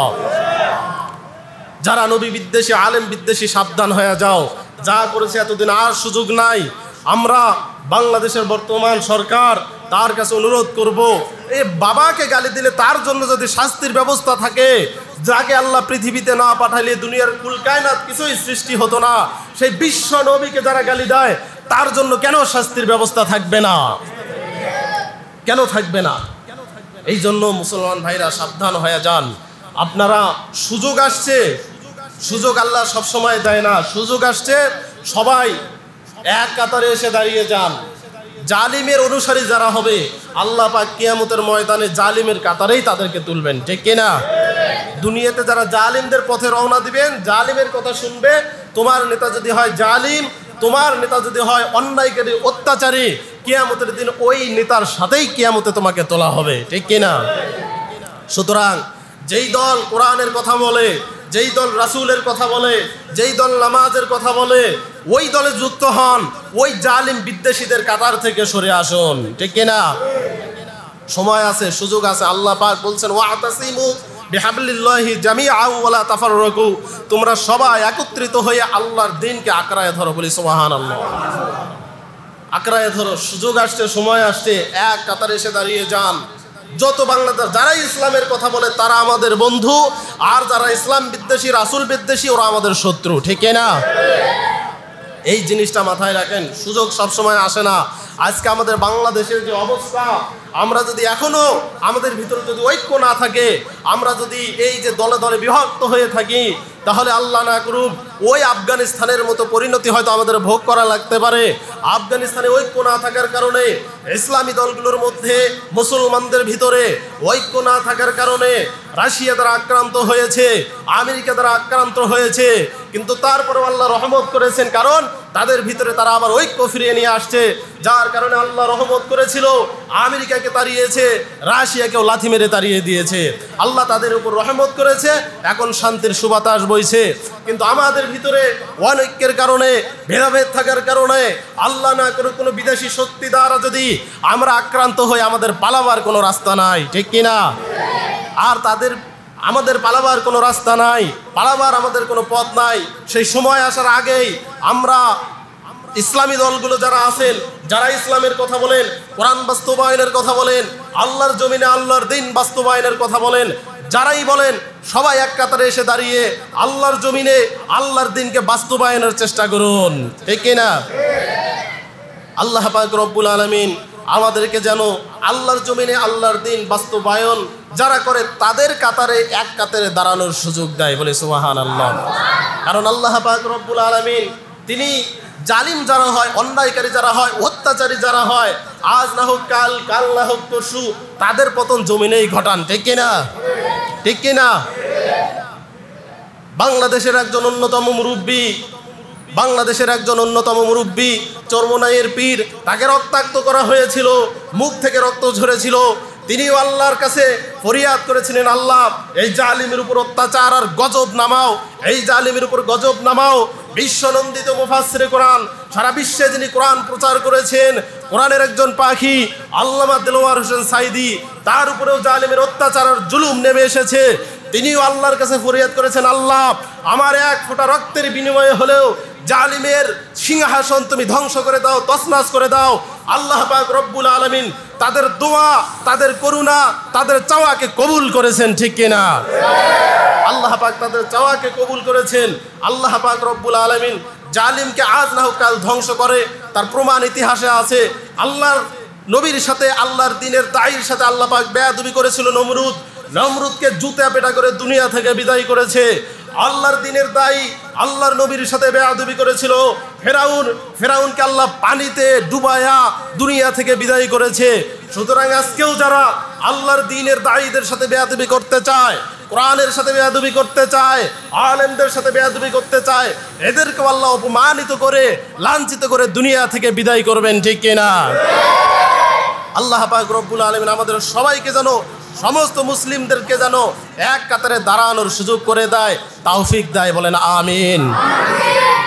যারা নবী বিদ্বেষী, আলেম বিদ্বেষী, সাবধান হয়ে যাও। যা করেছে এতদিন আর সুযোগ নাই। আমরা বাংলাদেশের বর্তমান সরকার তার কাছে অনুরোধ করব, এই বাবাকে গালি দিলে তার জন্য যদি শাস্তির ব্যবস্থা থাকে, যাকে আল্লাহ পৃথিবীতে না পাঠাইলে দুনিয়ার কুল কায়নাত কিছুই সৃষ্টি হতো না, সেই বিশ্ব নবীকে যারা গালি দেয় তার জন্য কেন শাস্তির ব্যবস্থা থাকবে না? কেন থাকবে না? এই জন্য মুসলমান ভাইরা সাবধান হয়ে যান। আপনারা সুযোগ আসছে, সুযোগ আল্লাহ সবসময় দেয় না, সুযোগ আসছে, সবাই এক কাতারে এসে দাঁড়িয়ে যান। জালিমের অনুসারী যারা হবে আল্লাহ পাক কিয়ামতের ময়দানে জালিমের কাতারেই তাদেরকে তুলবেন, ঠিক কিনা? দুনিয়াতে যারা জালিমদের পথে রওনা দিবেন, জালিমের কথা শুনবে, তোমার নেতা যদি হয় জালিম, তোমার নেতা যদি হয় অন্যায়কারী, অত্যাচারী, কিয়ামতের দিন ওই নেতার সাথেই কিয়ামতে তোমাকে তোলা হবে, ঠিক কিনা? সুতরাং যেই দল কোরআনের কথা বলে, যেই দল রাসূলের কথা বলে, যেই দল নামাজের কথা বলে, ওই দলে যুক্ত হন, ওই জালিম বিদ্বেষীদের কাতার থেকে সরে আসুন, ঠিক কিনা? সময় আছে, সুযোগ আছে। আল্লাহ পাক বলছেন, ওয়াতাসিমু বিহাবলিল্লাহি জামিআ ওয়ালা তাফাররাকু, তোমরা সবাই একত্রিত হয়ে আল্লাহর দ্বীনকে আঁকড়ায় ধরো। বলি সুবহানাল্লাহ। আঁকড়ায় ধরো, সুযোগ আসছে, সময় আসছে, এক কাতারে এসে দাঁড়িয়ে যান। যত বাংলাদেশ যারা ইসলামের কথা বলে তারা আমাদের বন্ধু, আর যারা ইসলাম বিদ্বেষী, রাসূল বিদ্বেষী, ওরা আমাদের শত্রু, ঠিক না? এই জিনিসটা মাথায় রাখেন, সুযোগ সবসময় আসে না। আজকে আমাদের বাংলাদেশের যে অবস্থা, আমরা যদি এখনো আমাদের ভিতরে যদি ঐক্য না থাকে, আমরা যদি এই যে দলে দলে বিভক্ত হয়ে থাকি, তাহলে আল্লাহ না করুক ওই আফগানিস্তানের মতো পরিণতি হয়তো আমাদের ভোগ করা লাগতে পারে। আফগানিস্তানে ঐক্য না থাকার কারণে, ইসলামী দলগুলোর মধ্যে মুসলমানদের ভিতরে ঐক্য না থাকার কারণে রাশিয়া দ্বারা আক্রান্ত হয়েছে, আমেরিকা দ্বারা আক্রান্ত হয়েছে, কিন্তু তারপরেও আল্লাহ রহমত করেছেন, কারণ তাদের ভিতরে তারা আবার ঐক্য ফিরিয়ে নিয়ে আসছে, যার কারণে আল্লাহ রহমত করেছিল, আমেরিকাকে তাড়িয়েছে, রাশিয়াকেও লাথি মেরে তাড়িয়ে দিয়েছে। আল্লাহ তাদের উপর রহমত করেছে, এখন শান্তির সুবাতাস বইছে। কিন্তু আমাদের ভিতরে অনৈক্যের কারণে, ভেদাভেদ থাকার কারণে, আল্লাহ না করে কোনো বিদেশি শক্তি দ্বারা যদি আমরা আক্রান্ত হই, আমাদের পালাবার কোনো রাস্তা নাই, ঠিক কিনা? আর আমাদের পালাবার কোনো রাস্তা নাই, পালাবার আমাদের কোনো পথ নাই। সেই সময় আসার আগেই আমরা ইসলামী দলগুলো যারা আছেন, যারা ইসলামের কথা বলেন, কোরআন বাস্তবায়নের কথা বলেন, আল্লাহর জমিনে আল্লাহর দিন বাস্তবায়নের কথা বলেন, যারাই বলেন, সবাই এক কাতারে এসে দাঁড়িয়ে আল্লাহর জমিনে আল্লাহর দিনকে বাস্তবায়নের চেষ্টা করুন, ঠিক কিনা? আল্লাহ পাক রব্বুল আলামিন আমাদেরকে যেন আল্লাহর জমিনে আল্লাহর দিন বাস্তবায়ন যারা করে তাদের কাতারে এক কাতারে দাঁড়ানোর সুযোগ দেয়, বলে সুবহানাল্লাহ। কারণ আল্লাহ পাক রব্বুল আলামিন তিনি জালিম যারা হয়, অন্যায়কারী যারা হয়, অত্যাচারী যারা হয়, আজ না হোক কাল, কাল না হোক পরশু, তাদের পতন জমিনেই ঘটান, ঠিক কিনা? ঠিক কিনা? বাংলাদেশের একজন অন্যতম মুরব্বী চরমনাইয়ের পীর, তাকে রক্তাক্ত করা হয়েছিল, মুখ থেকে রক্ত ঝরেছিল। তিনিও আল্লাহর কাছে ফরিয়াদ করেছিলেন, আল্লাহ এই জালিমের উপর অত্যাচার আর গজব নামাও, এই জালিমের উপর গজব নামাও। বিশ্বনন্দিত মুফাসসিরে কোরআন, সারা বিশ্বে যিনি কোরআন প্রচার করেছেন, কোরআনের একজন পাখি আল্লামা দেলোয়ার হোসেন সাইদি, তার উপরেও জালিমের অত্যাচার আর জুলুম নেমে এসেছে। তিনিও আল্লাহর কাছে ফরিয়াদ করেছেন, আল্লাহ আমার এক ফোঁটা রক্তের বিনিময়ে হলেও জালিমের সিংহাসন তুমি ধ্বংস করে দাও, তছনছ করে দাও। আল্লাহ পাক রব্বুল আলামিন তাদের দোয়া, তাদের করুণা, তাদের চাওয়াকে কবুল করেছেন, ঠিক কিনা? আল্লাহ পাক তাদের চাওয়াকে কবুল করেছেন। আল্লাহ পাক রব্বুল আলামিন জালিমকে আজ না হোক কাল ধ্বংস করে, তার প্রমাণ ইতিহাসে আছে। আল্লাহর নবীর সাথে, আল্লাহর দ্বীনের দায়ীর সাথে আল্লাহ পাক বেয়াদবি করেছিল নমরুদকে জুতা পেটা করে দুনিয়া থেকে বিদায় করেছে। আল্লাহর দ্বীনের দায়ী আল্লাহর নবীর সাথে বেয়াদবি করেছিল ফেরাউনকে আল্লাহ পানিতে ডুবায়া দুনিয়া থেকে বিদায় করেছে। সুতরাং আজকেও যারা আল্লাহর দ্বীনের দায়ীদের সাথে বেয়াদবি করতে চায়, কোরআনের সাথে বেয়াদবি করতে চায়, আলেমদের সাথে বেয়াদবি করতে চায়, এদেরকেও আল্লাহ অপমানিত করে, লাঞ্ছিত করে দুনিয়া থেকে বিদায় করবেন, ঠিক কিনা? আল্লাহ পাক রব্বুল আলামিন আমাদের সবাইকে যেন, সমস্ত মুসলিমদেরকে যেন এক কাতারে দাঁড়ানোর সুযোগ করে দেয়, তৌফিক দেয়, বলেন আমিন।